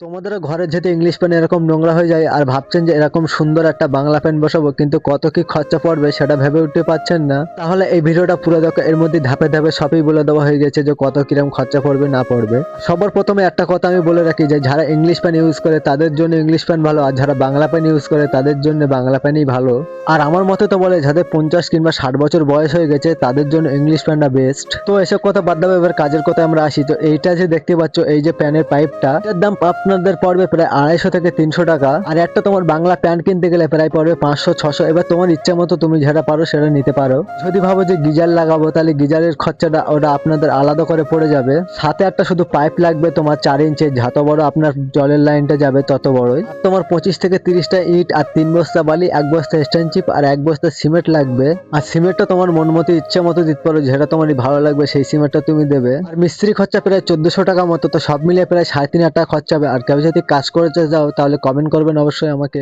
তোমাদের ঘরে যেহেতু ইংলিশ প্যান এরকম নোংরা হয়ে যায় আর ভাবছেন যে এরকম সুন্দর একটা বাংলা প্যান বসাবো, কিন্তু কত কি খরচা পড়বে সেটা ভেবে উঠতে পারছেন না, তাহলে এই ভিডিওটা পুরো দেখো। এর মধ্যে ধাপে ধাপে সবই বলে দেওয়া হয়ে গেছে যে কত কিরম খরচা পড়বে না পড়বে। সবার প্রথমে একটা কথা আমি বলে রাখি যে যারা ইংলিশ প্যান ইউজ করে তাদের জন্য ইংলিশ প্যান ভালো, আর যারা বাংলা প্যান ইউজ করে তাদের জন্য বাংলা প্যানই ভালো। আর আমার মতে তো বলে যাদের 50 কিংবা 60 বছর বয়স হয়ে গেছে তাদের জন্য ইংলিশ প্যানটা বেস্ট। তো এসব কথা বাদ দেবো, এবার কাজের কথা আমরা আসি। তো এইটা যে দেখতে পাচ্ছ, এই যে প্যানের পাইপটা, এটার দাম আপনাদের পড়বে প্রায় 250 থেকে 300 টাকা। আর একটা তোমার বাংলা প্যান্ট কিনতে গেলে প্রায় পড়বে 500-600। এবার তোমার ইচ্ছা মতো তুমি যেটা পারো সেটা নিতে পারো। যদি ভাবো যে গিজার লাগাবো তাহলে গিজারের খরচাটা ওটা আপনাদের আলাদা করে পড়ে যাবে। সাথে একটা শুধু পাইপ লাগবে তোমার 4 ইঞ্চের, যত বড় আপনার জলের লাইনটা যাবে তত বড়ই। আর তোমার 25 থেকে 30টা ইট আর 3 বস্তা বালি, 1 বস্তা স্ট্যান্ড চিপ আর 1 বস্তা সিমেন্ট লাগবে। আর সিমেন্টটা তোমার মন মতো ইচ্ছা মতো দিতে পারো, যেটা তোমার ভালো লাগবে সেই সিমেন্টটা তুমি দেবে। আর মিস্ত্রি খরচা প্রায় 1400 টাকা মতো। তো সব মিলিয়ে প্রায় 3500 টাকা খরচা হবে। আর কেউ যদি কাজ করতে যাও তাহলে কমেন্ট করবেন অবশ্যই আমাকে।